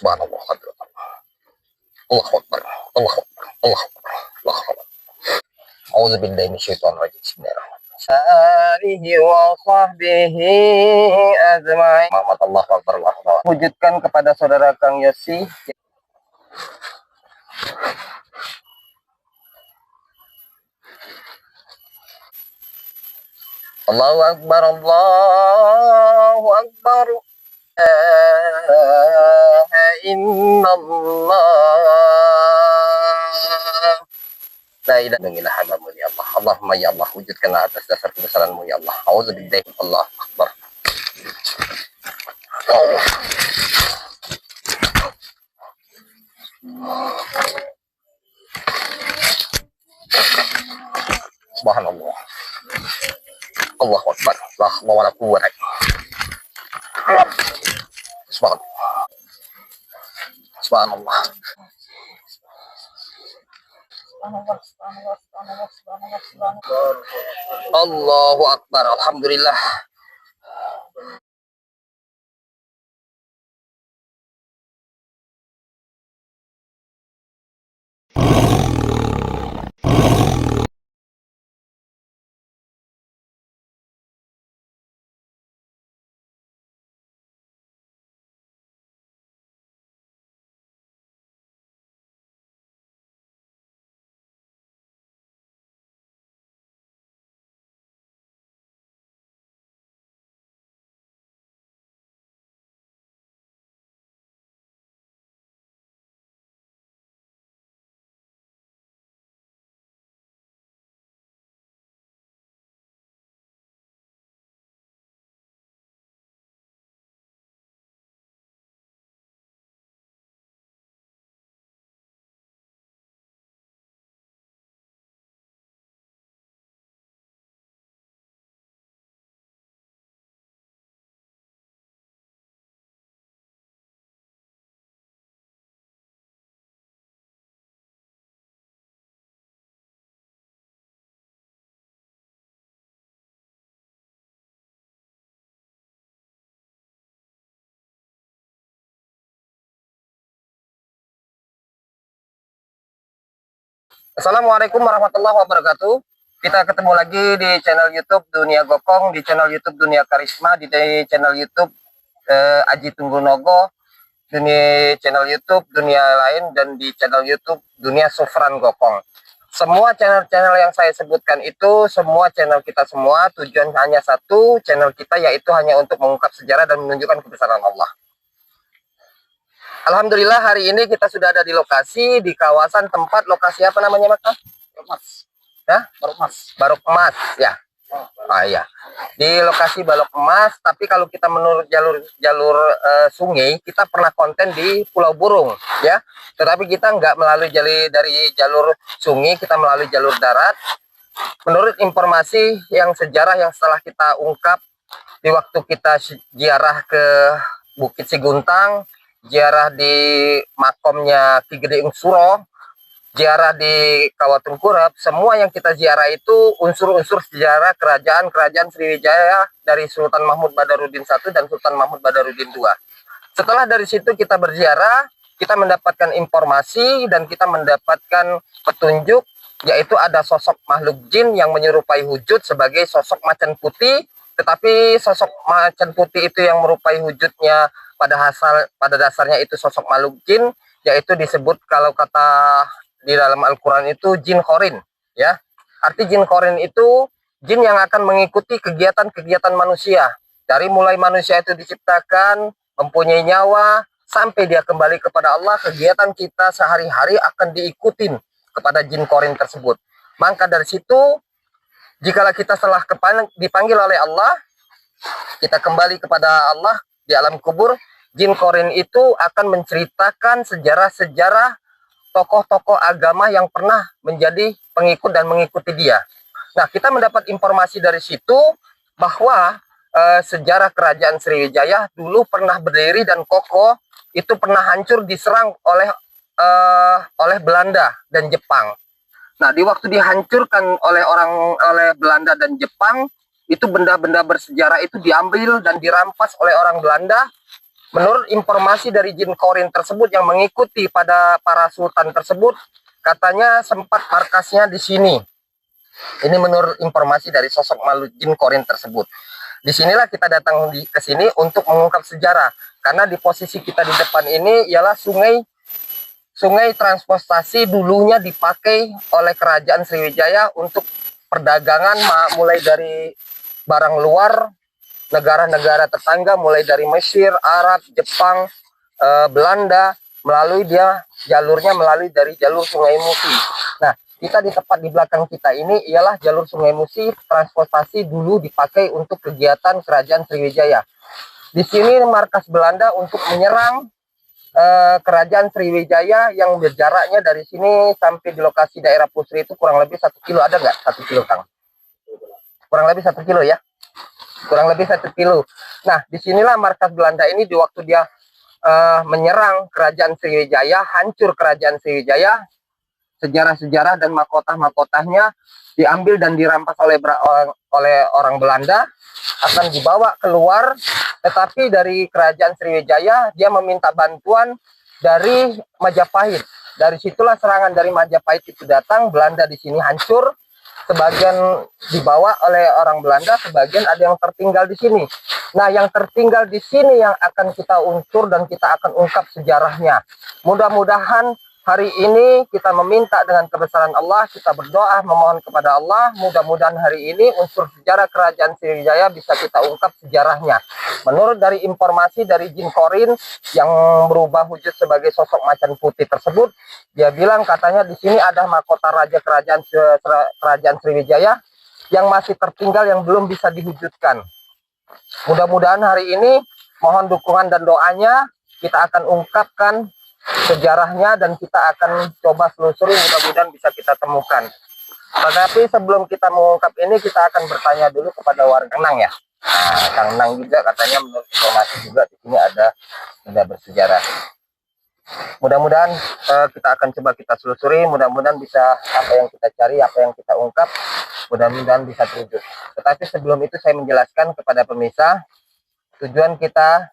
Subhanallah. Allahu Akbar. Allahu Akbar. Allahu Akbar. Allahu Akbar. A'udzu billahi minasyaitonir rajim. Bismillahirrahmanirrahim. Alihi wa sahbihi ajma'in. Muhammad Allahu Akbar. Allahu Akbar. Wujudkan kepada saudara Kang Yosi. Allahu Akbar. Allahu Akbar. Innallah la ilaha illallah ya Allah. Allahumma ya Allah, wujudkanlah atas dasar kebesaran-Mu ya Allah. A'udzubillahi. Allahu Akbar. Allah. Subhanallah. Allahu Akbar. La haula wala quwwata illa billah. Subhanallah. Subhanallah. Allahu Akbar. Alhamdulillah. Assalamualaikum warahmatullahi wabarakatuh. Kita ketemu lagi di channel YouTube Dunia Gokong, di channel YouTube Dunia Karisma, di channel YouTube Aji Tunggunogo, di channel YouTube Dunia Lain, dan di channel YouTube Dunia Sufran Gokong. Semua channel-channel yang saya sebutkan itu, semua channel kita semua, tujuan hanya satu, channel kita yaitu hanya untuk mengungkap sejarah dan menunjukkan kebesaran Allah. Alhamdulillah hari ini kita sudah ada di lokasi, di kawasan tempat lokasi apa namanya Mas? Barokmas. Ya? Barokmas. Barokmas ya. Ah ya. Di lokasi Barokmas, tapi kalau kita menurut jalur sungai, kita pernah konten di Pulau Burung ya. Tetapi kita nggak melalui dari jalur sungai, kita melalui jalur darat. Menurut informasi yang sejarah yang setelah kita ungkap di waktu kita ziarah ke Bukit Siguntang, ziarah di makomnya Ki Gede Suro, ziarah di Kawah Tengkurap, semua yang kita ziarah itu unsur-unsur sejarah kerajaan Sriwijaya dari Sultan Mahmud Badarudin I dan Sultan Mahmud Badarudin II. Setelah dari situ kita berziarah, kita mendapatkan informasi dan kita mendapatkan petunjuk, yaitu ada sosok makhluk jin yang menyerupai wujud sebagai sosok macan putih, tetapi sosok macan putih itu yang merupai wujudnya pada dasarnya itu sosok makhluk jin, yaitu disebut kalau kata di dalam Al-Quran itu jin khorin ya. Arti jin khorin itu jin yang akan mengikuti kegiatan-kegiatan manusia, dari mulai manusia itu diciptakan mempunyai nyawa sampai dia kembali kepada Allah, kegiatan kita sehari-hari akan diikutin kepada jin khorin tersebut. Maka dari situ, jikalau kita telah dipanggil oleh Allah, kita kembali kepada Allah di alam kubur, jin khorin itu akan menceritakan sejarah-sejarah tokoh-tokoh agama yang pernah menjadi pengikut dan mengikuti dia. Nah, kita mendapat informasi dari situ bahwa sejarah kerajaan Sriwijaya dulu pernah berdiri dan kokoh, itu pernah hancur diserang oleh Belanda dan Jepang. Nah, di waktu dihancurkan oleh Belanda dan Jepang, itu benda-benda bersejarah itu diambil dan dirampas oleh orang Belanda, Menurut informasi dari jin korin tersebut yang mengikuti pada para sultan tersebut, katanya sempat markasnya di sini. Ini menurut informasi dari sosok makhluk jin korin tersebut. Disinilah kita datang ke sini untuk mengungkap sejarah. Karena di posisi kita di depan ini ialah sungai transportasi dulunya dipakai oleh kerajaan Sriwijaya untuk perdagangan, mulai dari barang luar, negara-negara tetangga, mulai dari Mesir, Arab, Jepang, Belanda, melalui jalurnya melalui dari jalur Sungai Musi. Nah, kita di tempat di belakang kita ini ialah jalur Sungai Musi, transportasi dulu dipakai untuk kegiatan kerajaan Sriwijaya. Di sini markas Belanda untuk menyerang kerajaan Sriwijaya yang berjaraknya dari sini sampai di lokasi daerah Pusri itu kurang lebih 1 kilo. Ada nggak 1 kilo, Kang? Kurang lebih 1 kilo ya. Kurang lebih 1 kilo. Nah, disinilah markas Belanda ini di waktu dia menyerang kerajaan Sriwijaya, hancur kerajaan Sriwijaya, sejarah-sejarah dan mahkota-mahkotanya diambil dan dirampas oleh orang Belanda, akan dibawa keluar. Tetapi dari kerajaan Sriwijaya dia meminta bantuan dari Majapahit. Dari situlah serangan dari Majapahit itu datang. Belanda di sini hancur, sebagian dibawa oleh orang Belanda, sebagian ada yang tertinggal di sini. Nah, yang tertinggal di sini yang akan kita unsur dan kita akan ungkap sejarahnya. Mudah-mudahan hari ini kita meminta dengan kebesaran Allah, kita berdoa memohon kepada Allah, mudah-mudahan hari ini unsur sejarah kerajaan Sriwijaya bisa kita ungkap sejarahnya. Menurut dari informasi dari jin korin yang berubah wujud sebagai sosok macan putih tersebut, dia bilang katanya di sini ada mahkota raja kerajaan Sriwijaya yang masih tertinggal, yang belum bisa diwujudkan. Mudah-mudahan hari ini mohon dukungan dan doanya, kita akan ungkapkan sejarahnya dan kita akan coba selusuri, mudah-mudahan bisa kita temukan. Tetapi sebelum kita mengungkap ini, kita akan bertanya dulu kepada warga Nang ya. Nah, Kang Nang juga katanya menurut informasi juga di sini ada benda bersejarah. Mudah-mudahan kita akan coba kita selusuri, mudah-mudahan bisa apa yang kita cari, apa yang kita ungkap, mudah-mudahan bisa terwujud. Tetapi sebelum itu saya menjelaskan kepada pemirsa, tujuan kita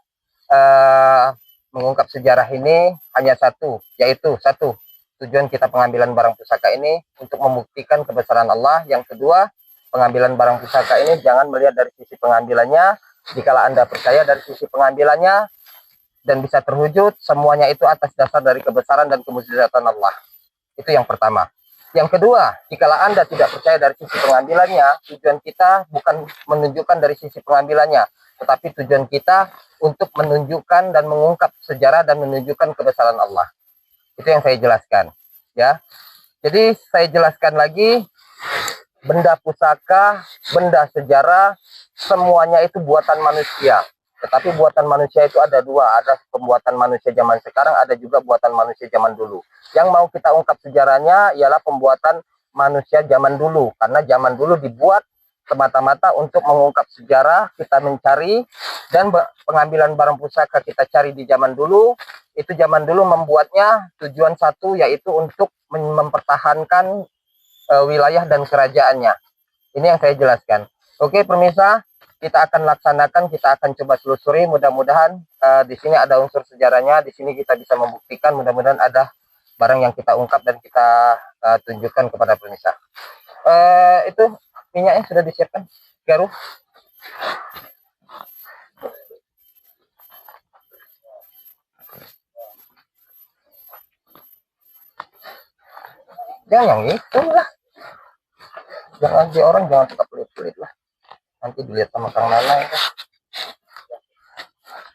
mengungkap sejarah ini hanya satu, yaitu satu, tujuan kita pengambilan barang pusaka ini untuk membuktikan kebesaran Allah. Yang kedua, pengambilan barang pusaka ini jangan melihat dari sisi pengambilannya. Jikalau Anda percaya dari sisi pengambilannya dan bisa terwujud, semuanya itu atas dasar dari kebesaran dan kemujizatan Allah. Itu yang pertama. Yang kedua, jikalau Anda tidak percaya dari sisi pengambilannya, tujuan kita bukan menunjukkan dari sisi pengambilannya, tetapi tujuan kita untuk menunjukkan dan mengungkap sejarah dan menunjukkan kebesaran Allah. Itu yang saya jelaskan, ya. Jadi saya jelaskan lagi, benda pusaka, benda sejarah, semuanya itu buatan manusia. Tetapi buatan manusia itu ada dua, ada pembuatan manusia zaman sekarang, ada juga buatan manusia zaman dulu. Yang mau kita ungkap sejarahnya ialah pembuatan manusia zaman dulu, karena zaman dulu dibuat semata-mata untuk mengungkap sejarah, kita mencari, dan pengambilan barang pusaka kita cari di zaman dulu. Itu zaman dulu membuatnya tujuan satu, yaitu untuk mempertahankan wilayah dan kerajaannya. Ini yang saya jelaskan. Oke pemirsa, kita akan laksanakan, kita akan coba selusuri. Mudah-mudahan di sini ada unsur sejarahnya, di sini kita bisa membuktikan. Mudah-mudahan ada barang yang kita ungkap dan kita tunjukkan kepada pemirsa. Itu minyaknya sudah disiapkan, Garuh. Jangan yang itu lah. Jangan di orang, jangan suka pelit-pelit lah. Nanti dilihat sama Kang Nana itu.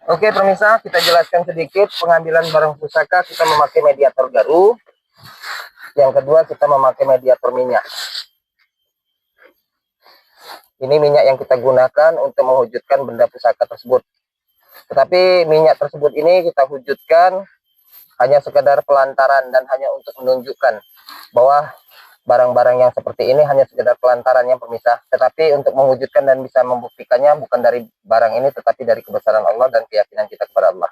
Oke pemirsa, kita jelaskan sedikit pengambilan barang pusaka. Kita memakai mediator Garuh. Yang kedua, kita memakai mediator minyak. Ini minyak yang kita gunakan untuk mewujudkan benda pusaka tersebut. Tetapi minyak tersebut ini kita wujudkan hanya sekedar pelantaran dan hanya untuk menunjukkan bahwa barang-barang yang seperti ini hanya sekedar pelantaran yang pemirsa. Tetapi untuk mewujudkan dan bisa membuktikannya bukan dari barang ini, tetapi dari kebesaran Allah dan keyakinan kita kepada Allah.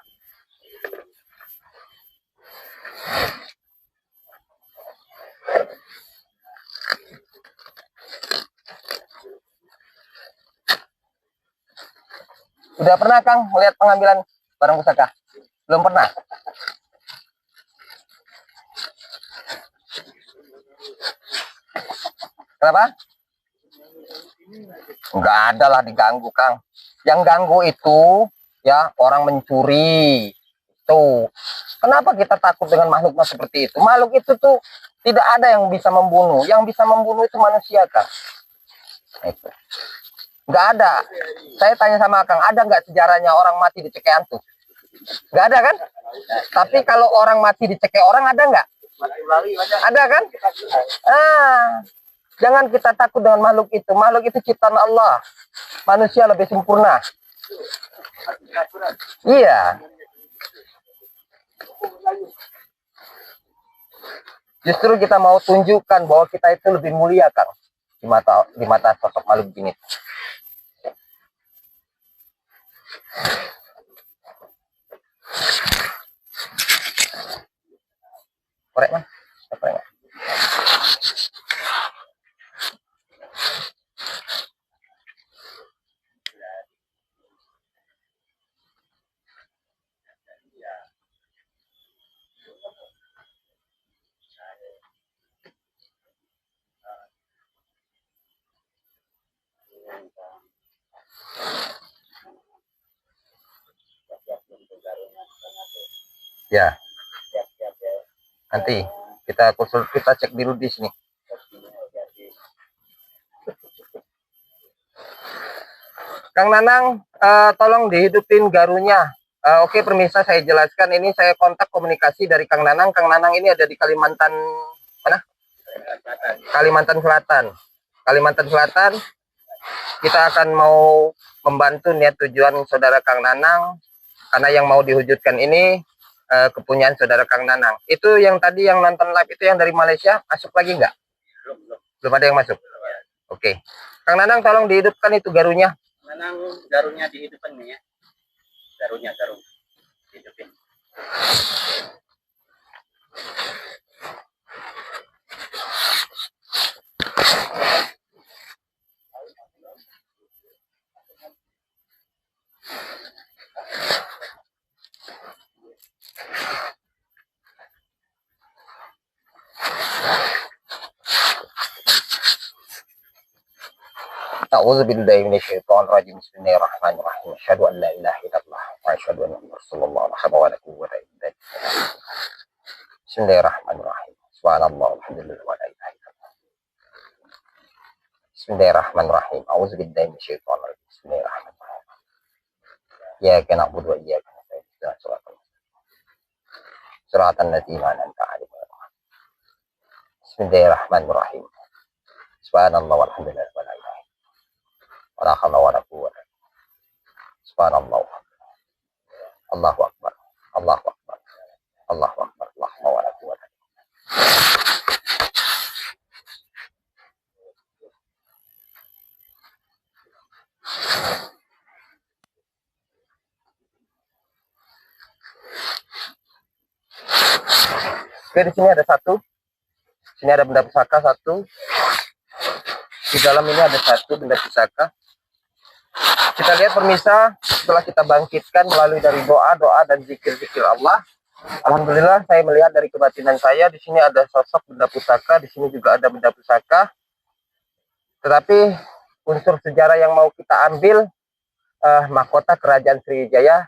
Sudah pernah Kang melihat pengambilan barang pusaka? Belum pernah. Kenapa? Enggak ada lah diganggu, Kang. Yang ganggu itu ya orang mencuri. Tuh. Kenapa kita takut dengan makhluk seperti itu? Makhluk itu tuh tidak ada yang bisa membunuh. Yang bisa membunuh itu manusia, Kang. Itu. Enggak ada. Saya tanya sama Kang, ada nggak sejarahnya orang mati dicekik hantu? Nggak ada kan? Tapi kalau orang mati dicekik orang ada nggak? Ada kan? Jangan kita takut dengan makhluk itu. Makhluk itu ciptaan Allah. Manusia lebih sempurna. Iya. Justru kita mau tunjukkan bahwa kita itu lebih mulia, Kang, di mata sosok makhluk ini. Korek man, korek. Ya. Nanti kita cek dulu di sini. Kang Nanang, tolong dihidupin garunya. Oke, pemirsa, saya jelaskan. Ini saya kontak komunikasi dari Kang Nanang. Kang Nanang ini ada di Kalimantan mana? Kalimantan Selatan. Kalimantan Selatan. Kita akan mau membantu niat tujuan saudara Kang Nanang, karena yang mau diwujudkan ini kepunyaan saudara Kang Nanang. Itu yang tadi yang nonton live itu yang dari Malaysia, masuk lagi nggak? Belum ada yang masuk. Oke. Kang Nanang, tolong dihidupkan itu garunya. Nanang, garunya dihidupkan nih ya. Garu dihidupin. A'udzu billahi minasyaitonir rajim. Bismillahirrahmanirrahim. Asyhadu an la ilaha illallah wa asyhadu anna Rasulullah wa la quwwata illa billah. Bismillahirrahmanirrahim. Subhanallah walhamdulillah wa la ilaha illallah. Bismillahirrahmanirrahim. A'udzu billahi minasyaitonir rajim. Bismillahirrahmanirrahim. Iyyaka na'budu wa iyyaka nasta'in. Shiratal ladzina an'amta 'alaihim. Bismillahirrahmanirrahim. Subhanallah walhamdulillah wa la ilaha wala haula wala quwwata. Subhanallah. Allahu akbar. Allahu akbar. Allahu akbar. La haula wala quwwata. Oke, di sini ada satu. Sini ada benda pusaka satu. Di dalam ini ada satu benda pusaka. Kita lihat pemirsa, setelah kita bangkitkan melalui dari doa dan zikir-zikir Allah, alhamdulillah saya melihat dari kebatinan saya di sini ada sosok benda pusaka, di sini juga ada benda pusaka. Tetapi unsur sejarah yang mau kita ambil, mahkota kerajaan Sriwijaya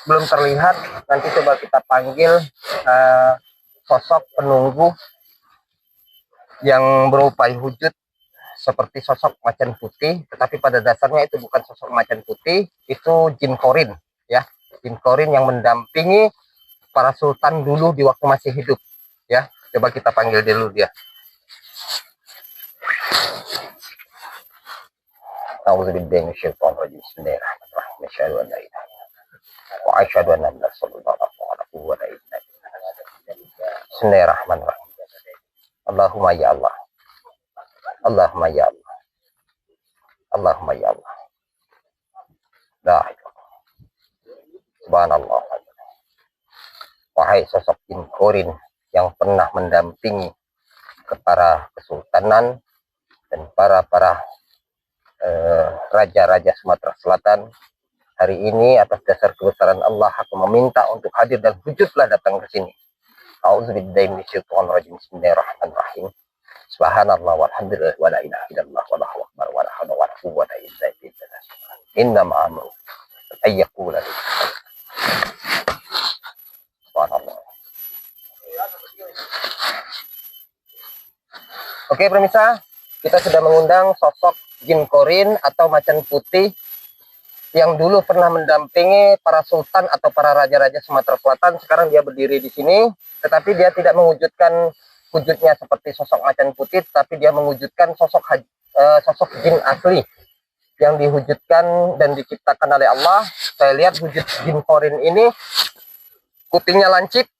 belum terlihat. Nanti coba kita panggil sosok penunggu yang berupa wujud seperti sosok macan putih, tetapi pada dasarnya itu bukan sosok macan putih, itu jin korin, ya, jin korin yang mendampingi para sultan dulu di waktu masih hidup, ya. Coba kita panggil dulu dia. A'udzubillahi minasyaitonir rajim. Bismillahirrahmanirrahim. Asyhadu an la ilaha illallah wa asyhadu anna Rasulullah wa quwwata illa billah. Bismillahirrahmanirrahim. Allahumma ya Allah. Allahumma ya Allah. Allahumma ya Allah. La ilaha. Subhanallah. Wahai sosok jin korin yang pernah mendampingi ke para kesultanan dan para raja-raja Sumatera Selatan, Hari ini atas dasar kebesaran Allah aku meminta untuk hadir dan wujudlah datang ke sini. A'udzubillahi minasyaitonir Bismillahirrahmanirrahim. Subhanallah walhamdulillah wala ilaha illallah wallahu akbar wala haula wala quwwata illa billah. Inna ma'amru ayyakula. Subhanallah. Oke pemirsa, kita sudah mengundang sosok jin korin atau macan putih yang dulu pernah mendampingi para sultan atau para raja-raja Sumatera Selatan. Sekarang dia berdiri di sini, tetapi dia tidak mewujudkan wujudnya seperti sosok macan putih, tapi dia mewujudkan sosok jin asli yang diwujudkan dan diciptakan oleh Allah. Saya lihat wujud jin korin ini, kupingnya lancip,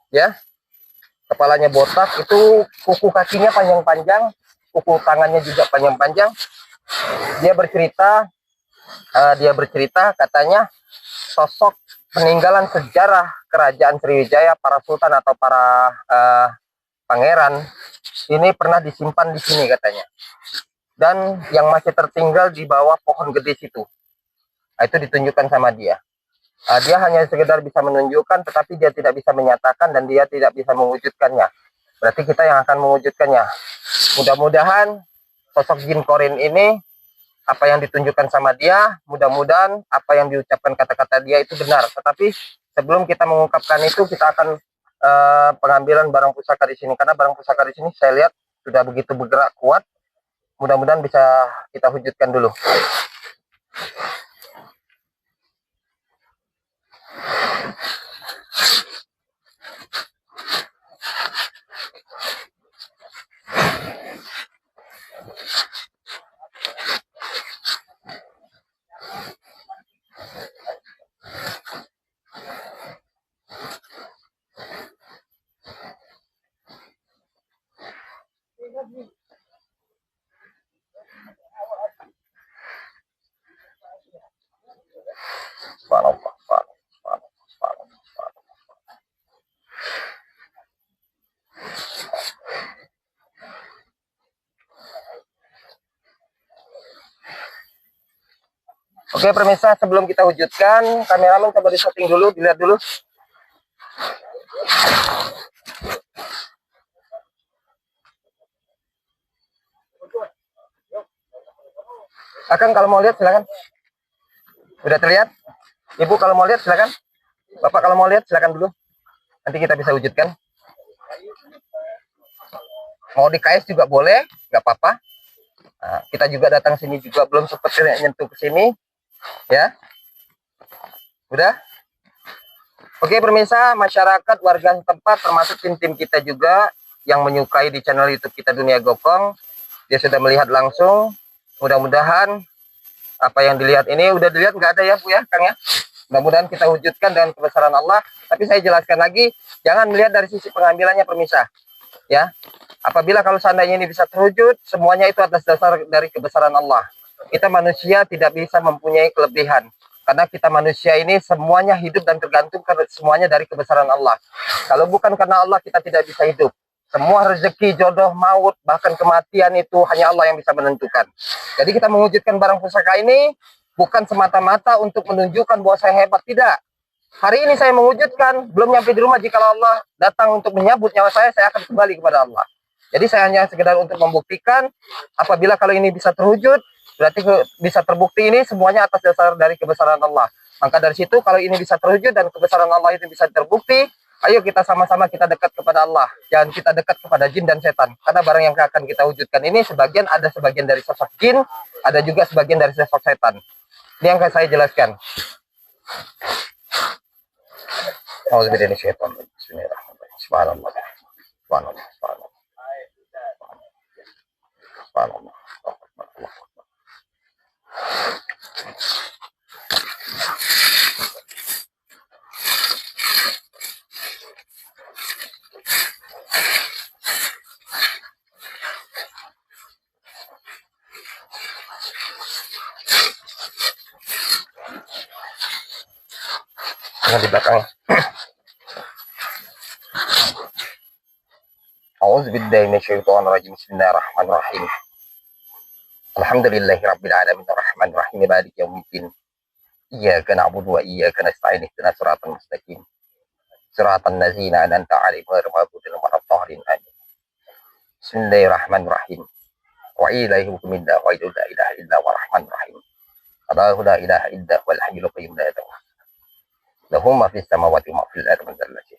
ya, kepalanya botak, itu kuku kakinya panjang-panjang, kuku tangannya juga panjang-panjang. Dia bercerita katanya sosok peninggalan sejarah kerajaan Sriwijaya, para sultan atau para pangeran ini pernah disimpan di sini katanya, dan yang masih tertinggal di bawah pohon gede situ. Itu ditunjukkan sama dia. Dia hanya sekedar bisa menunjukkan, tetapi dia tidak bisa menyatakan dan dia tidak bisa mewujudkannya. Berarti kita yang akan mewujudkannya. Mudah-mudahan sosok jin korin ini, apa yang ditunjukkan sama dia, mudah-mudahan apa yang diucapkan kata-kata dia itu benar. Tetapi sebelum kita mengungkapkan itu, kita akan pengambilan barang pusaka di sini, karena barang pusaka di sini saya lihat sudah begitu bergerak kuat. Mudah-mudahan bisa kita wujudkan dulu. Subhanallah, subhanallah, subhanallah, subhanallah. Oke pemirsa, sebelum kita wujudkan, kameramen coba di setting dulu, dilihat dulu. Akang kalau mau lihat silakan. Sudah terlihat? Ibu kalau mau lihat silakan. Bapak kalau mau lihat silakan dulu. Nanti kita bisa wujudkan. Mau di KS juga boleh, nggak apa-apa. Nah, kita juga datang sini juga belum sempat nyentuh ke sini, ya. Udah? Oke pemirsa, masyarakat, warga setempat, termasuk tim-tim kita juga yang menyukai di channel YouTube kita Dunia Gokong, dia sudah melihat langsung. Mudah-mudahan apa yang dilihat ini, udah dilihat nggak ada ya Bu ya, Kang ya? Mudah-mudahan kita wujudkan dengan kebesaran Allah. Tapi saya jelaskan lagi, jangan melihat dari sisi pengambilannya pemirsa, ya. Apabila kalau seandainya ini bisa terwujud, semuanya itu atas dasar dari kebesaran Allah. Kita manusia tidak bisa mempunyai kelebihan, karena kita manusia ini semuanya hidup dan tergantung semuanya dari kebesaran Allah. Kalau bukan karena Allah, kita tidak bisa hidup. Semua rezeki, jodoh, maut, bahkan kematian itu hanya Allah yang bisa menentukan. Jadi kita mewujudkan barang pusaka ini bukan semata-mata untuk menunjukkan bahwa saya hebat, tidak. Hari ini saya mewujudkan, belum nyampe di rumah, jika Allah datang untuk menyambut nyawa saya akan kembali kepada Allah. Jadi saya hanya sekedar untuk membuktikan, apabila kalau ini bisa terwujud, berarti bisa terbukti ini semuanya atas dasar dari kebesaran Allah. Maka dari situ, kalau ini bisa terwujud dan kebesaran Allah itu bisa terbukti, ayo kita sama-sama kita dekat kepada Allah. Jangan kita dekat kepada jin dan setan. Karena barang yang akan kita wujudkan ini ada sebagian dari sosok jin, ada juga sebagian dari sosok setan. Ini yang saya jelaskan. Bismillahirrahmanirrahim. Subhanallah. Subhanallah. Subhanallah. Subhanallah. Jangan di belakang. A'udzubillahi minasyaitonirrajim. Bismillahirrahmanirrahim. Alhamdulillahirabbil alamin arrahmanirrahim maliki yaumiddin. Iyyaka na'budu wa iyyaka nasta'in ihdinas siratal mustaqim. Siratal ladzina an'amta 'alaihim ghairil maghdubi 'alaihim waladdallin. Amin. Bismillahirrahmanirrahim. Wa ilaihi hukmina wa la ilaha illa huwa rahmanur rahim. Allahu la ilaha illa huwal hayyul qayyum la yamutu. Lahu ma fis samawati wa ma fil ardi man dzal ladzi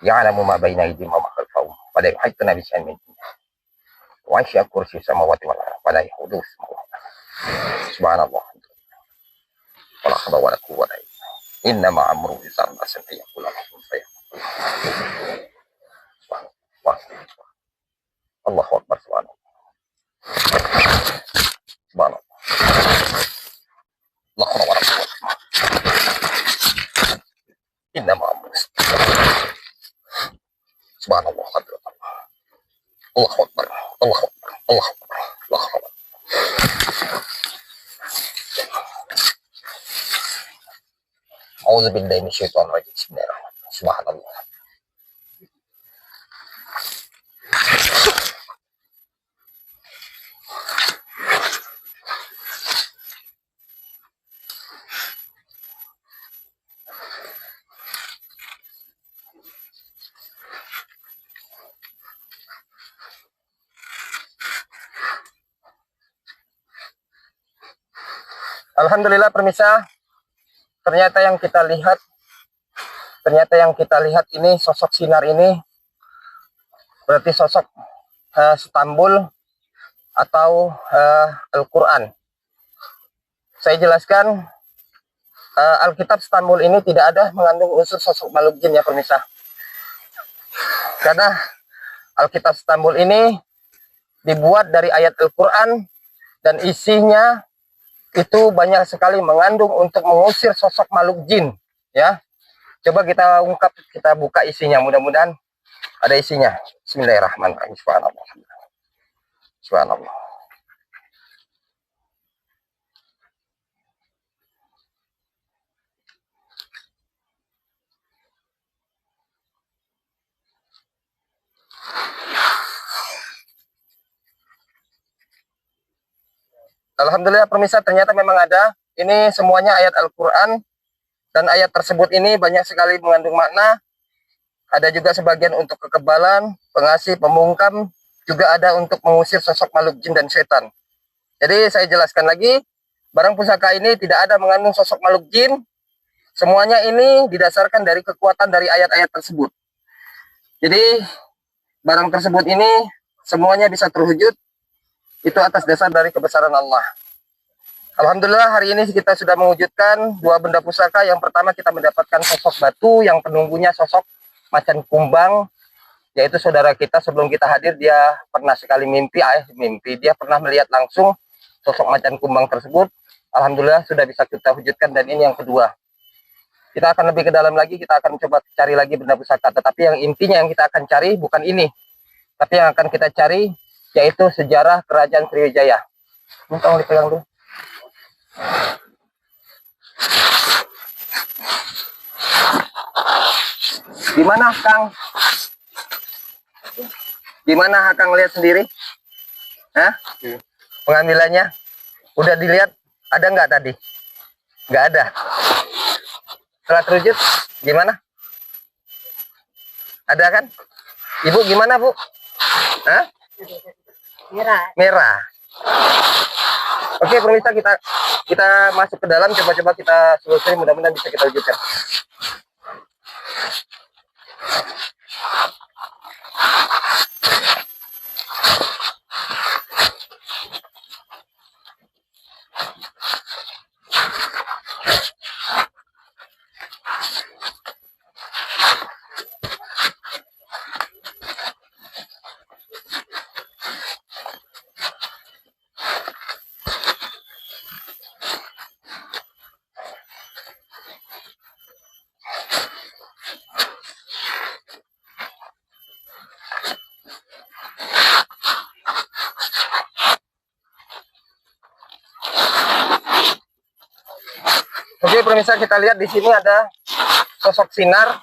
ya'lamu ma baina aydihim wa ma khalfahum wa la yuhituna bi shay'in min ilmihi. Wa wasi'a kursiyyuhu samawati wal ardi wa la yahuduhu hifdhuhuma. Subhanallah. Wala hawla wala quwwata illa billah. Innama amruhu idza arada shay'an an yaqula lahu kun fayakun. Subhanallah. Allahu akbar. Subhanallah. Subhanallah. La hawla wala quwwata. Innama amruhu. Subhanallah. Allahu akbar. Allahu akbar. Allahu akbar. Allahu akbar. A'udzu billahi minasyaitonir rajim. Bismillahirrahmanirrahim. Subhanallah. Alhamdulillah pemirsa, ternyata yang kita lihat ini sosok sinar ini berarti sosok Stambul atau Al-Quran. Saya jelaskan, Alkitab Stambul ini tidak ada mengandung unsur sosok makhluk jin ya pemirsa. Karena Alkitab Stambul ini dibuat dari ayat Al-Quran dan isinya itu banyak sekali mengandung untuk mengusir sosok makhluk jin ya. Coba kita ungkap, kita buka isinya, mudah-mudahan ada isinya. Bismillahirrahmanirrahim. Subhanallah. Subhanallah. Alhamdulillah pemirsa, ternyata memang ada. Ini semuanya ayat Al-Quran. Dan ayat tersebut ini banyak sekali mengandung makna. Ada juga sebagian untuk kekebalan, pengasih, pemungkam. Juga ada untuk mengusir sosok makhluk jin dan setan. Jadi saya jelaskan lagi. Barang pusaka ini tidak ada mengandung sosok makhluk jin. Semuanya ini didasarkan dari kekuatan dari ayat-ayat tersebut. Jadi barang tersebut ini semuanya bisa terwujud. Itu atas dasar dari kebesaran Allah. Alhamdulillah hari ini kita sudah mewujudkan dua benda pusaka. Yang pertama kita mendapatkan sosok batu yang penunggunya sosok macan kumbang. Yaitu saudara kita sebelum kita hadir dia pernah sekali mimpi. Dia pernah melihat langsung sosok macan kumbang tersebut. Alhamdulillah sudah bisa kita wujudkan. Dan ini yang kedua. Kita akan lebih ke dalam lagi. Kita akan coba cari lagi benda pusaka. Tetapi yang intinya yang kita akan cari bukan ini. Tapi yang akan kita cari yaitu sejarah kerajaan Sriwijaya. Ini tolong dipegang dulu. Gimana Kang? Gimana Kang lihat sendiri? Hah? Pengambilannya? Udah dilihat? Ada nggak tadi? Nggak ada. Setelah terwujud, gimana? Ada kan? Ibu gimana Bu? Hah? Merah. Oke pemirsa, kita masuk ke dalam, coba-coba kita selesai, mudah-mudahan bisa kita wujudkan. Oke pemirsa, kita lihat di sini ada sosok sinar.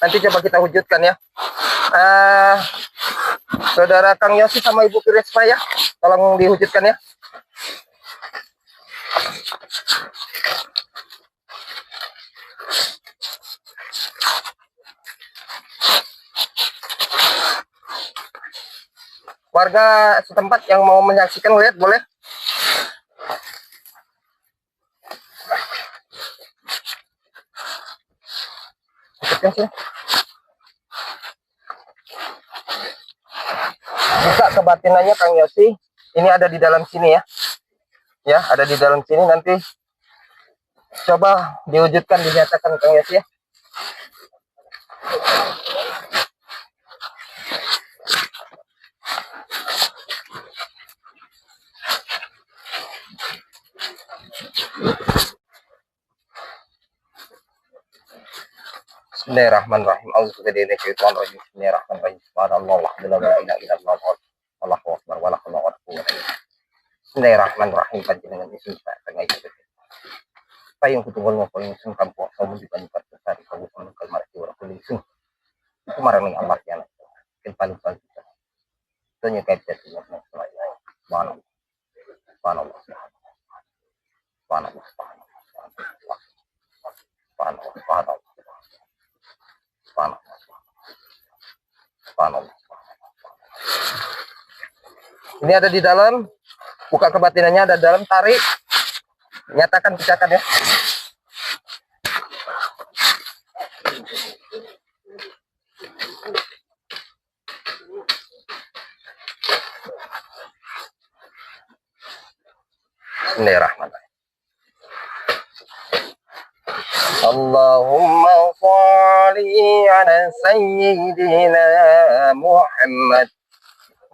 Nanti coba kita wujudkan ya. Saudara Kang Yosi sama Ibu Kirisma ya, tolong diwujudkan ya. Warga setempat yang mau menyaksikan lihat boleh. Ikutkan sini. Buka kebatinannya Kang Yosi. Ini ada di dalam sini ya. Ya, ada di dalam sini, nanti coba diwujudkan, dinyatakan Kang Yosi ya. Bismillahirrahmanirrahim. Auzubillahi Bismillahirrahmanirrahim. Subhanallah, la ilaha illallah, Allahu akbar, wala haula wala quwwata illa billah. Bismillahirrahmanirrahim. Panjenengan isin tengah itu. Payung kutunggal ngopol sun kampo kamu dibandingkan besar kamu menunggal marti ora kuning sun. Itu marang Allah ya. Ken paling paling. Tonya kait jatuh na selaya. Subhanallah. Subhanallah. Subhanallah. Subhanallah. Subhanallah. Subhanallah. Ini ada di dalam, buka kebatinannya ada dalam, tarik, nyatakan, pecahkan ya. Bismillahirrahmanirrahim. Allahumma sholli ala sayyidina Muhammad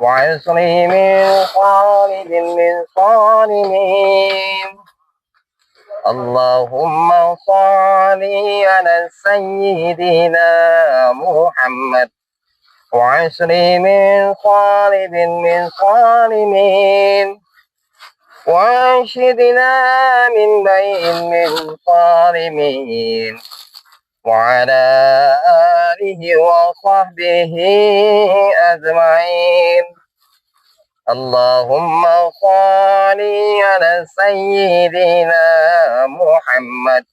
wa asri min qalibin min salimin. Allahumma sholli ala sayyidina Muhammad wa asri min qalibin min salimin. وانشدنا من بين من صارمين وعلى آله وصحبه أجمعين. اللهم صل على سيدنا محمد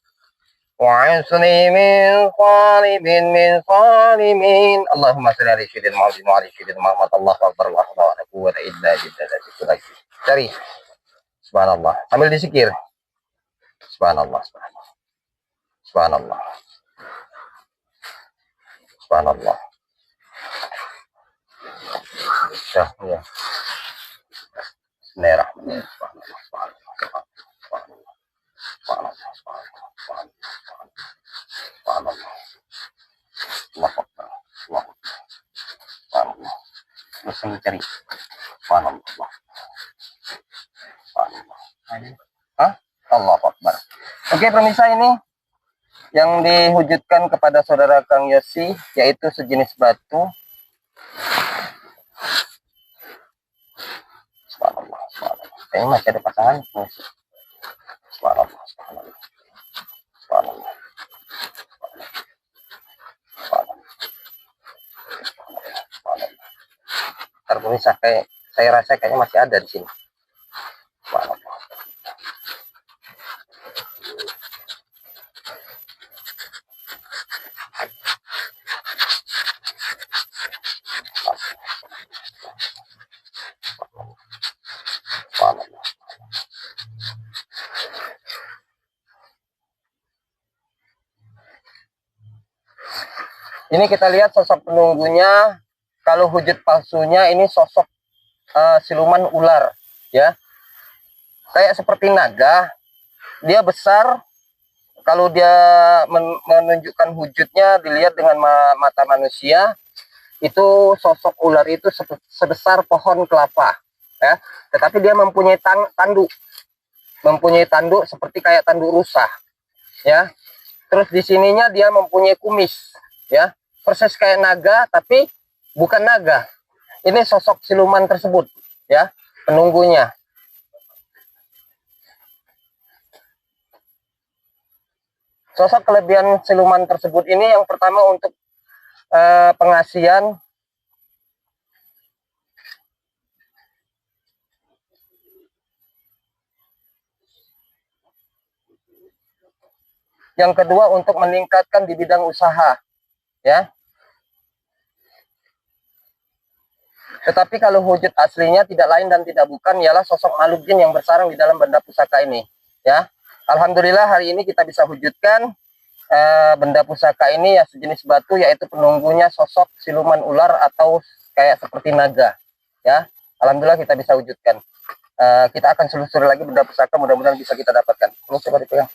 وعصري من صالب من صالمين. اللهم صل على سيدنا محمد وعلى سيدنا محمد. الله أكبر الله لا قوة إلا بالله. Cari. Subhanallah. Sambil disikir. Subhanallah. Subhanallah. Subhanallah. Subhanallah. Ya, ya. Bismillahirrahmanirrahim. Subhanallah. Subhanallah. Subhanallah. Subhanallah. Allahu Akbar. Allahu Akbar. Subhanallah. Terus mencari. Subhanallah. Hah? Allahu Akbar. Oke pemirsa, ini yang dihujudkan kepada saudara Kang Yosi, yaitu sejenis batu. Subhanallah, subhanallah. Kayaknya masih ada pasangan. Subhanallah, subhanallah. Subhanallah. Subhanallah. Ntar pemirsa, saya rasa kayaknya masih ada di sini. Subhanallah. Ini kita lihat sosok penunggunya. Kalau wujud palsunya ini sosok siluman ular, ya, kayak seperti naga. Dia besar. Kalau dia menunjukkan wujudnya, dilihat dengan mata manusia, itu sosok ular itu sebesar pohon kelapa, ya. Tetapi dia mempunyai tanduk seperti kayak tanduk rusa, ya. Terus di sininya dia mempunyai kumis, ya, persis kayak naga, tapi bukan naga. Ini sosok siluman tersebut, ya, penunggunya. Sosok kelebihan siluman tersebut ini yang pertama untuk pengasihan. Yang kedua untuk meningkatkan di bidang usaha, ya. Tetapi kalau wujud aslinya tidak lain dan tidak bukan ialah sosok makhluk jin yang bersarang di dalam benda pusaka ini, ya. Alhamdulillah hari ini kita bisa wujudkan benda pusaka ini ya sejenis batu, yaitu penunggunya sosok siluman ular atau kayak seperti naga, ya. Alhamdulillah kita bisa wujudkan. Kita akan selusuri lagi benda pusaka, mudah-mudahan bisa kita dapatkan. Ini coba dipegang.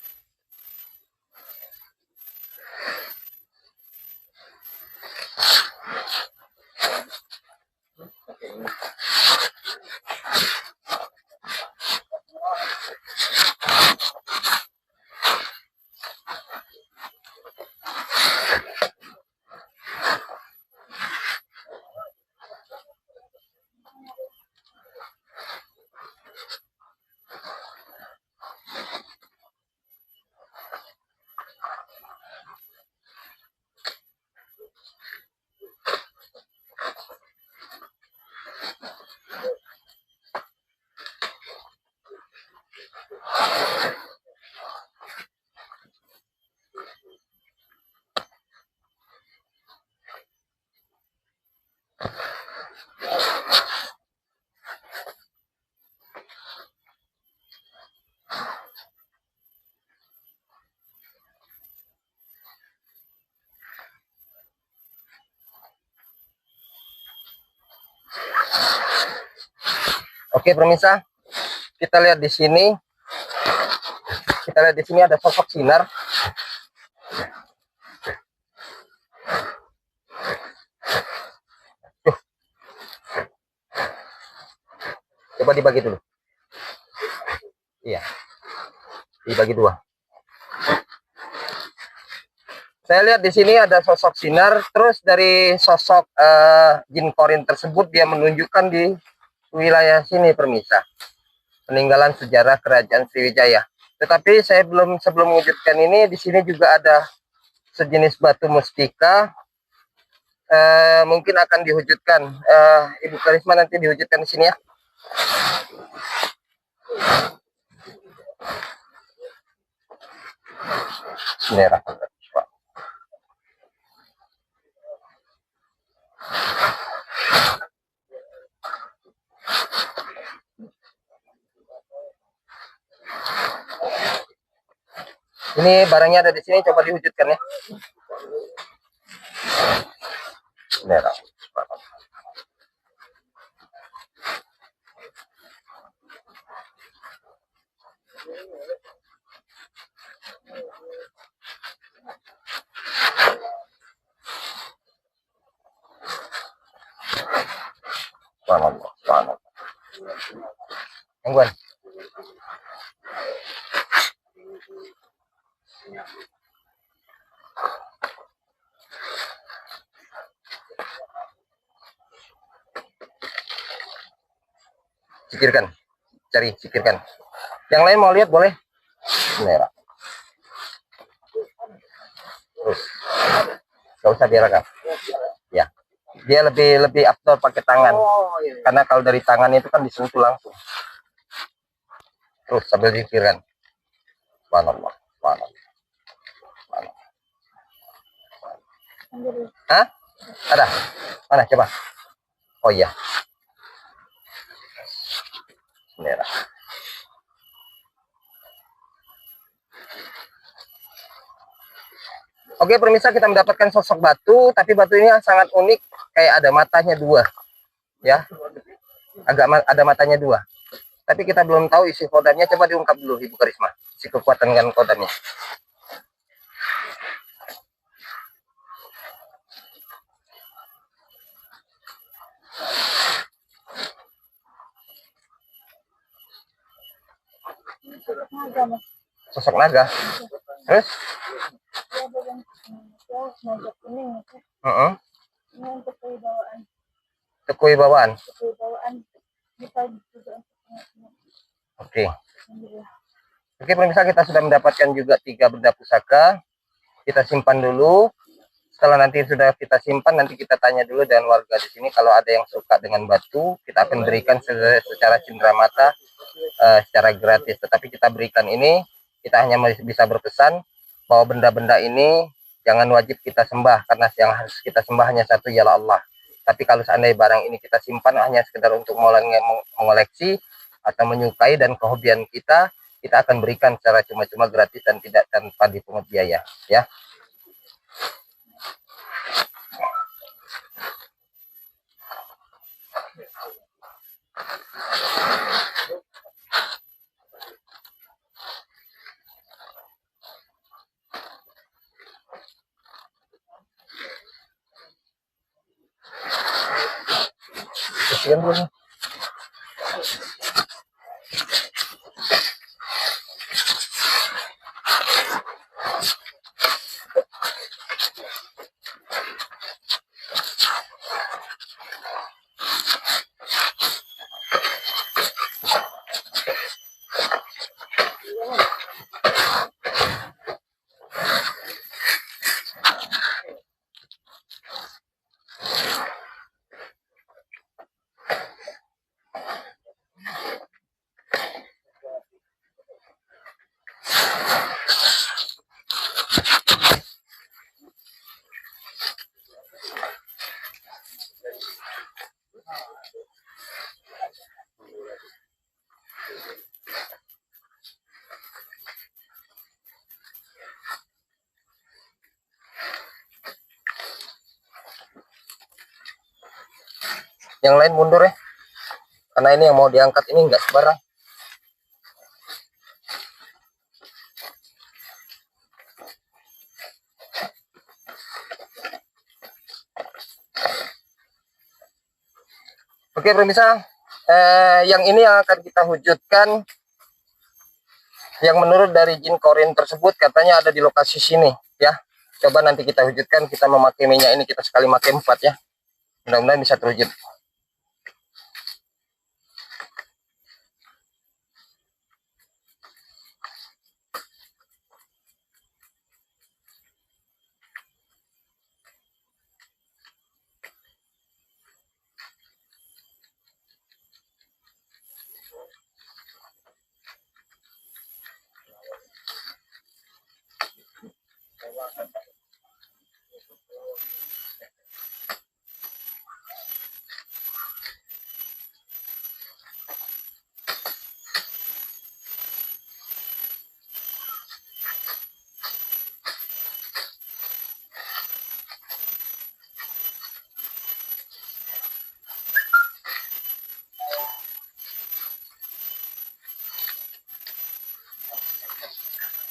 Oke, pemirsa, kita lihat di sini. Kita lihat di sini ada sosok sinar. Coba dibagi dulu. Iya, dibagi dua. Saya lihat di sini ada sosok sinar. Terus dari sosok jin korin tersebut dia menunjukkan di wilayah sini, permisa, peninggalan sejarah kerajaan Sriwijaya. Tetapi saya sebelum mewujudkan ini, di sini juga ada sejenis batu mustika, mungkin akan diwujudkan. Ibu Karisma nanti diwujudkan di sini ya. Merah. Ini barangnya ada di sini, coba diwujudkan ya. Merah. Subhanallah. Gangguan. Sikirkan, cari, sikirkan. Yang lain mau lihat boleh. Merah. Terus, gak usah direkam. Ya, dia lebih afdol pakai tangan. Karena kalau dari tangan itu kan disentuh langsung. Terus sambil sikirkan. Subhanallah. Hah? Ada? Mana coba? Oh iya. Merah. Oke, pemirsa, kita mendapatkan sosok batu, tapi batu ini sangat unik, kayak ada matanya dua, ya, ada matanya dua. Tapi kita belum tahu isi kodamnya. Coba diungkap dulu, Ibu Karisma, isi kekuatan dengan kodamnya. Sosok naga. Terus? Ini untuk kewibawaan. Untuk kewibawaan. Oke. Oke, pemirsa, kita sudah mendapatkan juga 3 benda pusaka. Kita simpan dulu. Setelah nanti sudah kita simpan, nanti kita tanya dulu dengan warga di sini. Kalau ada yang suka dengan batu, kita akan berikan secara cenderamata, secara gratis. Tetapi kita berikan ini, kita hanya bisa berpesan bahwa benda-benda ini jangan wajib kita sembah, karena yang harus kita sembah hanya satu, ialah Allah. Tapi kalau seandainya barang ini kita simpan hanya sekedar untuk mengoleksi atau menyukai dan kehobian kita, kita akan berikan secara cuma-cuma, gratis, dan tidak tanpa dipungut biaya, ya. Sekian dulu. Yang lain mundur ya, karena ini yang mau diangkat ini enggak sembarang. Oke pemirsa, yang ini yang akan kita wujudkan, yang menurut dari jin korin tersebut katanya ada di lokasi sini ya. Coba nanti kita wujudkan, kita memakai minyak ini, kita sekali pakai 4 ya, mudah-mudahan bisa terwujud.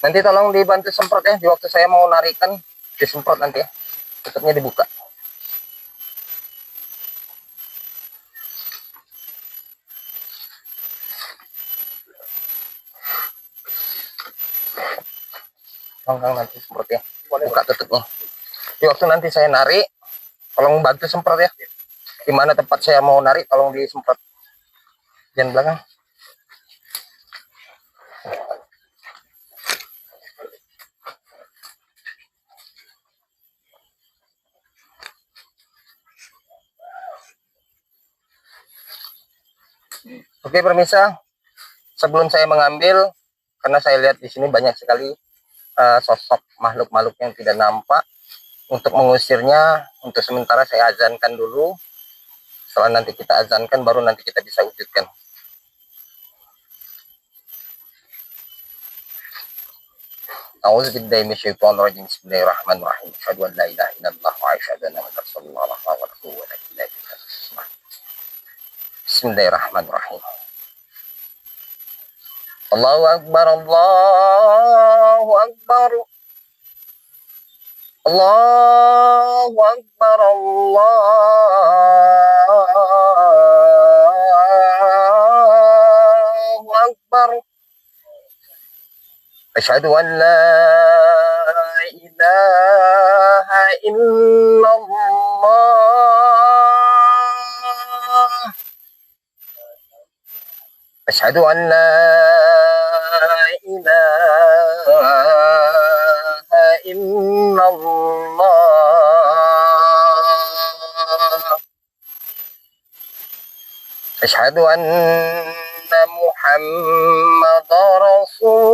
Nanti tolong dibantu semprot ya, di waktu saya mau narikan disemprot nanti ya, tutupnya dibuka. Tolong nanti semprot ya, buka tutupnya. Di waktu nanti saya narik, tolong bantu semprot ya. Di mana tempat saya mau narik, tolong disemprot. Jangan belakang. Oke pemirsa, sebelum saya mengambil, karena saya lihat di sini banyak sekali sosok makhluk-makhluk yang tidak nampak, untuk mengusirnya, untuk sementara saya azankan dulu. Setelah nanti kita azankan, baru nanti kita bisa wujudkan. A'udzubillahi minasyaitonirrajim. Bismillahirrahmanirrahim. Asyhadu an la ilaha illallah wa asyhadu anna Muhammadar rasulullah wa la quwwata illa billah. Bismillahirrahmanirrahim. Allahu akbar, Allahu akbar. Allahu akbar, Allahu akbar. Asyhadu an la ilaha illallah. Asyhadu an la ilaha illallah. Asyhadu anna Muhammadar Rasulullah.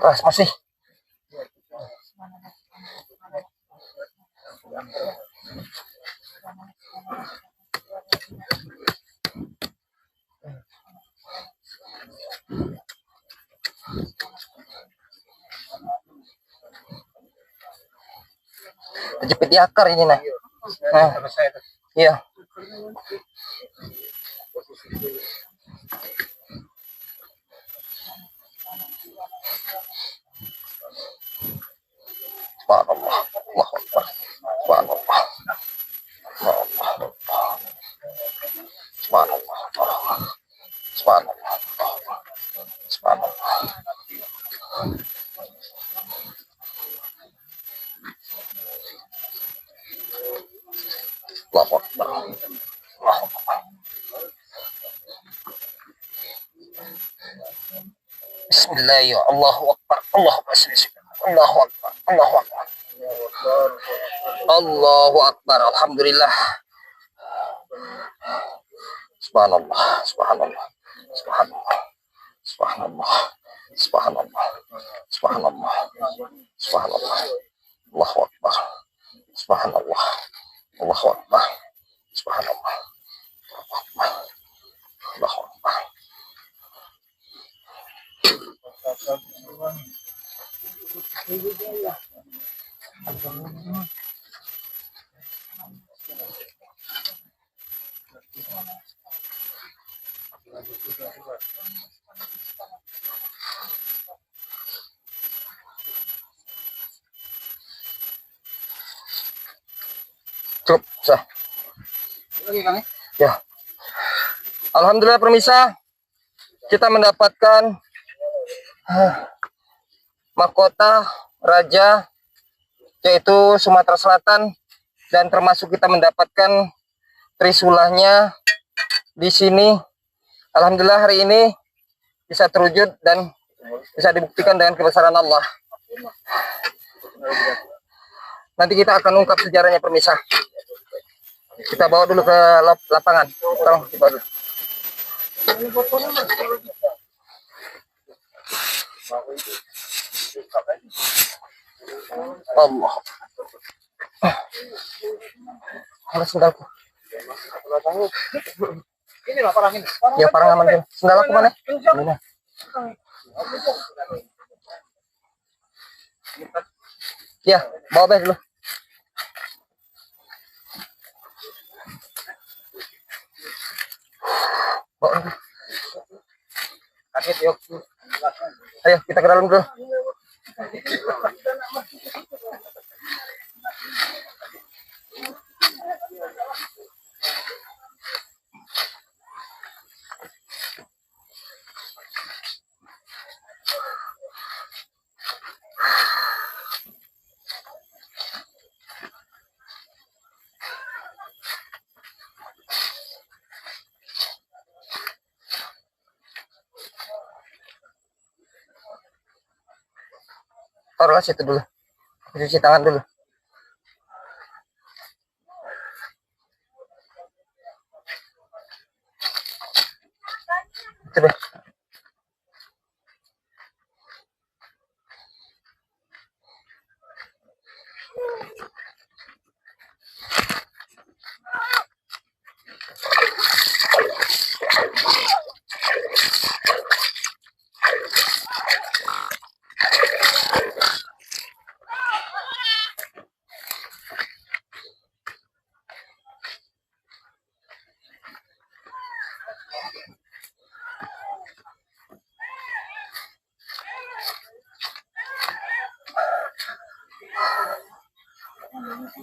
Keras masih. Terjepit di akar ini nah. Nah, iya. Subhanallah, Allahu Akbar. Subhanallah, Subhanallah, Subhanallah, Subhanallah. Allahu Akbar. Allahu Akbar. Bismillahirrahmanirrahim. Allahu Akbar. Allahu Akbar. Allahu Akbar. Allahu Akbar. Allahu Akbar. Alhamdulillah. Subhanallah. Subhanallah. Subhanallah. Subhanallah. Subhanallah. Subhanallah. Subhanallah. Allahu Akbar. Subhanallah. Allahu Akbar. Subhanallah. Allahu Akbar. Allahu Akbar. Cukup, sah. Ya. Alhamdulillah permisa, kita mendapatkan mahkota raja yaitu Sumatera Selatan, dan termasuk kita mendapatkan trisulahnya di sini. Alhamdulillah hari ini bisa terwujud dan bisa dibuktikan dengan kebesaran Allah. Nanti kita akan ungkap sejarahnya permisa. Kita bawa dulu ke lapangan. Tolong dibawa dulu. Allah. Mana sendalku? Ini lah parang ini. Ya parang aman kan. Sendal aku mana? Ini. Ya, bawa bes dulu. Bawa dulu. Kaget yuk. Ayo kita ke dalam dulu. Taruhlah situ dulu. Cuci tangan dulu. Itu deh.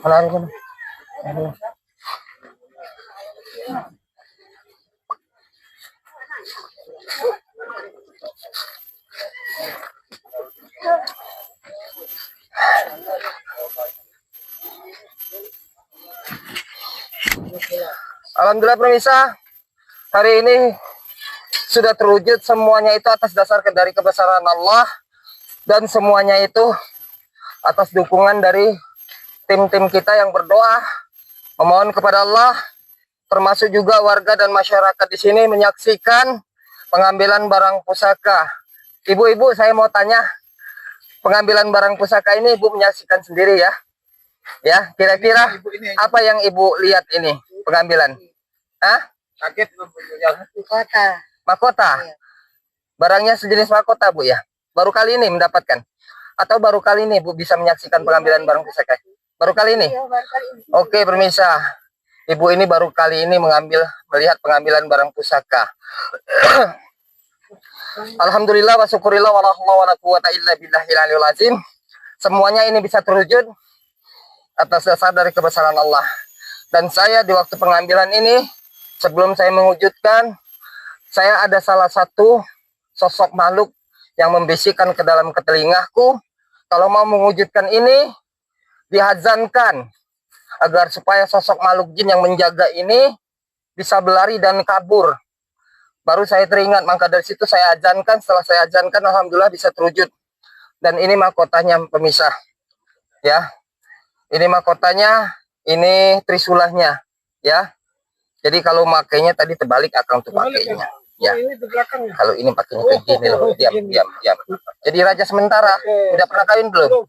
Lari kan. Alhamdulillah pemirsa, hari ini sudah terwujud semuanya itu atas dasar dari kebesaran Allah, dan semuanya itu atas dukungan dari tim-tim kita yang berdoa memohon kepada Allah, termasuk juga warga dan masyarakat di sini menyaksikan pengambilan barang pusaka. Ibu-ibu, saya mau tanya, pengambilan barang pusaka ini Ibu menyaksikan sendiri ya. Ya, kira-kira Ibu ini apa yang Ibu lihat ini pengambilan? Hah? kaget Kota. Mahkota. Iya. Barangnya sejenis mahkota Bu ya. Baru kali ini mendapatkan. Atau baru kali ini Bu bisa menyaksikan pengambilan barang pusaka? Baru kali ini. Iya, baru kali ini. Oke, pemirsa. Ibu ini baru kali ini melihat pengambilan barang pusaka. Alhamdulillah wa syukurillah wa la haula wa la quwata illa billahil aliyil azim. Semuanya ini bisa terwujud atas dasar dari kebesaran Allah. Dan saya di waktu pengambilan ini, sebelum saya mewujudkan, saya ada salah satu sosok makhluk yang membisikkan ke dalam telingaku, kalau mau mewujudkan ini, dihazankan agar supaya sosok makhluk jin yang menjaga ini bisa berlari dan kabur. Baru saya teringat, maka dari situ saya azankan. Setelah saya azankan, alhamdulillah bisa terwujud. Dan ini mahkotanya pemisah, ya. Ini mahkotanya, ini trisulahnya, ya. Jadi kalau makainya tadi terbalik akan untuk pakainya, ya. ini di belakangnya. Kalau ini pakainya kayak gini loh, diam. Jadi raja sementara, udah pernah kawin belum?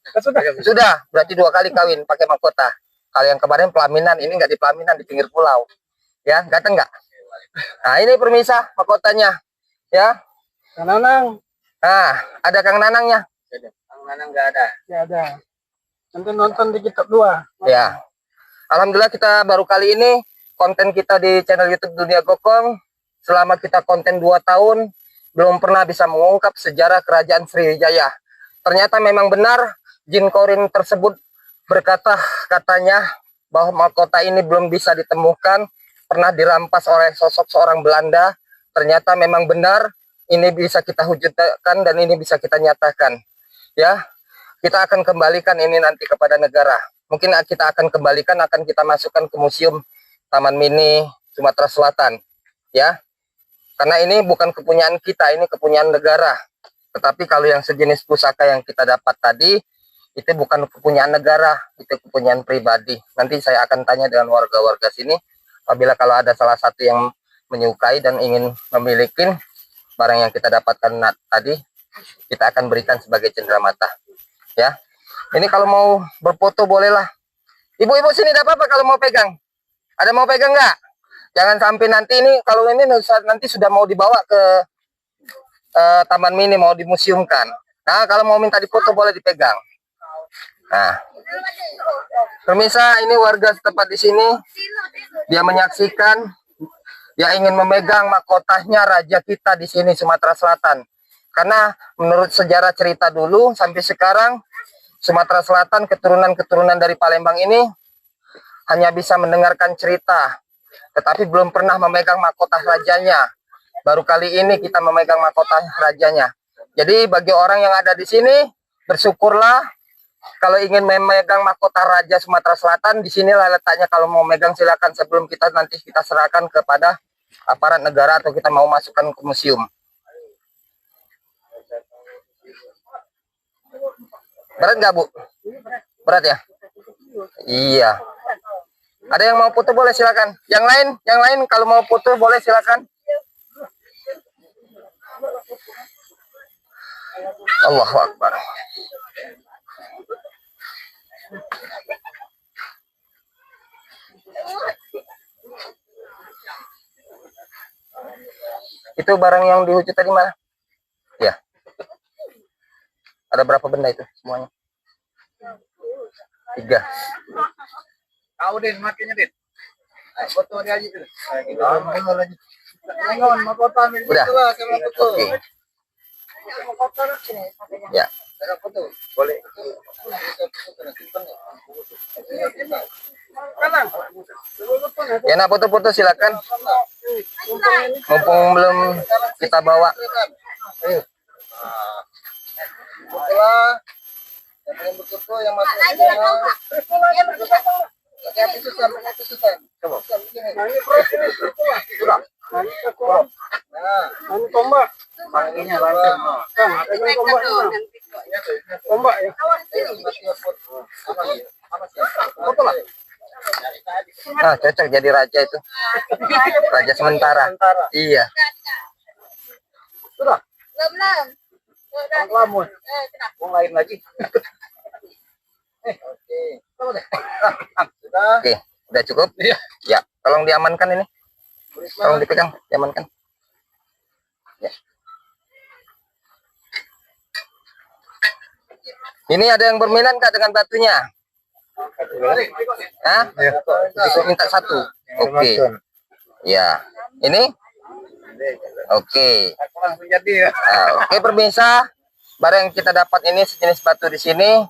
Sudah, berarti 2 kali kawin pakai mahkota. Kalau yang kemarin pelaminan, ini nggak di pelaminan, di pinggir pulau, ya. Ganteng nggak? Nah, ini permisah mahkotanya, ya. Kang Nanang. Nah, ada Kang Nanangnya, Kang Nanang nggak ada. Nggak ada. Nanti nonton di kitab 2. ya. Alhamdulillah kita baru kali ini konten kita di channel YouTube Dunia Gokong. Selama kita konten 2 tahun, belum pernah bisa mengungkap sejarah kerajaan Sriwijaya. Ternyata memang benar, jin korin tersebut berkata katanya bahwa mahkota ini belum bisa ditemukan, pernah dirampas oleh sosok seorang Belanda. Ternyata memang benar, ini bisa kita wujudkan dan ini bisa kita nyatakan. Ya, kita akan kembalikan ini nanti kepada negara. Mungkin kita akan kembalikan, akan kita masukkan ke museum Taman Mini Sumatera Selatan. Ya, karena ini bukan kepunyaan kita, ini kepunyaan negara. Tetapi kalau yang sejenis pusaka yang kita dapat tadi, itu bukan kepunyaan negara, itu kepunyaan pribadi. Nanti saya akan tanya dengan warga-warga sini, apabila kalau ada salah satu yang menyukai dan ingin memiliki barang yang kita dapatkan tadi, kita akan berikan sebagai cenderamata. Ya, ini kalau mau berfoto bolehlah. Ibu-ibu sini tidak apa-apa kalau mau pegang. Ada mau pegang nggak? Jangan sampai nanti ini, kalau ini nanti sudah mau dibawa ke Taman Mini, mau dimuseumkan. Nah, kalau mau minta difoto boleh dipegang. Nah, pemirsa, ini warga setempat di sini, dia menyaksikan, dia ingin memegang mahkotanya raja kita di sini Sumatera Selatan. Karena menurut sejarah cerita dulu sampai sekarang, Sumatera Selatan, keturunan-keturunan dari Palembang ini hanya bisa mendengarkan cerita, tetapi belum pernah memegang mahkota rajanya. Baru kali ini kita memegang mahkota rajanya. Jadi bagi orang yang ada di sini, bersyukurlah. Kalau ingin memegang mahkota Raja Sumatera Selatan, di sinilah letaknya. Kalau mau megang silakan, sebelum kita nanti kita serahkan kepada aparat negara atau kita mau masukkan ke museum. Berat nggak, Bu? Berat ya? Iya. Ada yang mau foto boleh silakan. Yang lain kalau mau foto boleh silakan. Allahu Akbar. Itu barang yang dihujut tadi mana? Ya. Ada berapa benda itu semuanya? 3. Kau Din, makinnya Din. Foto dia aja tuh. Tengok lagi. Tengok mahkota milik Udah. itu lah, sama foto. Oke. Ya. Foto. Boleh. Kanan. Ya, nak foto-foto silakan. Mumpung belum kita bawa. Ayo. Setelah yang berfoto yang masuk Coba. Nah, tombak. Paginya langsung. Tombak ya. Foto lah. Ah, cocok jadi raja itu. Raja sementara. Iya. Sudah. Belum. Lamun. Mau lain lagi. Oke. Sudah. Oke, udah cukup? Iya. Ya, tolong diamankan ini. Tolong dipegang, diamankan. Ya. Ini ada yang berminat nggak dengan batunya? Hah? Minta satu. Oke. Ya. Ini? Oke. Langsung jadi ya. Nah, oke pemirsa, barang yang kita dapat ini sejenis batu di sini.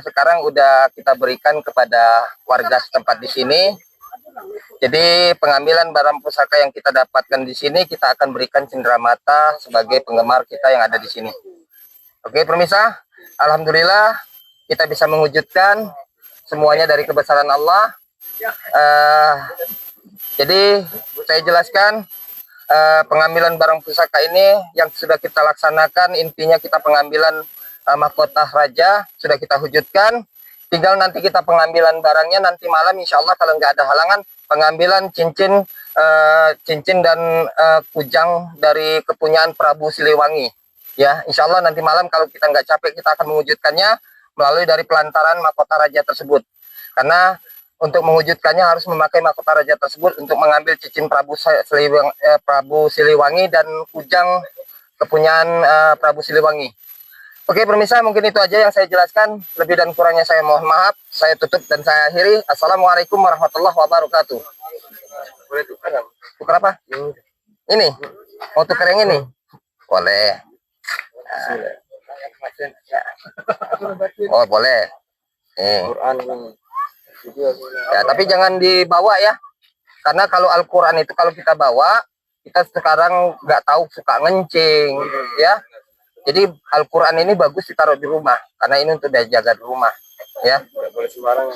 Sekarang udah kita berikan kepada warga setempat di sini. Jadi pengambilan barang pusaka yang kita dapatkan di sini kita akan berikan cenderamata sebagai penggemar kita yang ada di sini. Oke pemirsa, alhamdulillah kita bisa mewujudkan semuanya dari kebesaran Allah. Jadi saya jelaskan pengambilan barang pusaka ini yang sudah kita laksanakan, intinya kita pengambilan mahkota raja sudah kita wujudkan. Tinggal nanti kita pengambilan barangnya nanti malam, insya Allah kalau nggak ada halangan, pengambilan cincin dan kujang dari kepunyaan Prabu Siliwangi. Ya, insya Allah nanti malam kalau kita nggak capek kita akan mewujudkannya melalui dari pelantaran mahkota raja tersebut. Karena untuk mewujudkannya harus memakai mahkota raja tersebut untuk mengambil cincin Prabu Siliwangi dan kujang kepunyaan Prabu Siliwangi. Oke pemirsa, mungkin itu aja yang saya jelaskan. Lebih dan kurangnya saya mohon maaf. Saya tutup dan saya akhiri. Assalamualaikum warahmatullahi wabarakatuh. Boleh tukar. Tukar apa? Ini? Mau tukar yang ini? Boleh. Oh boleh. Ya, tapi jangan dibawa ya. Karena kalau Al-Quran itu kalau kita bawa, kita sekarang nggak tahu suka ngencing, ya. Jadi Al-Quran ini bagus ditaruh di rumah, karena ini untuk dijaga di rumah, ya.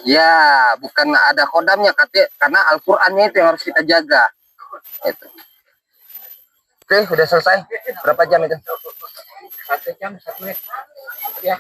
Ya, bukan ada kodamnya, karena Al-Qurannya itu yang harus kita jaga. Itu. Oke, udah selesai. Berapa jam itu? 1 jam 1 menit. Ya.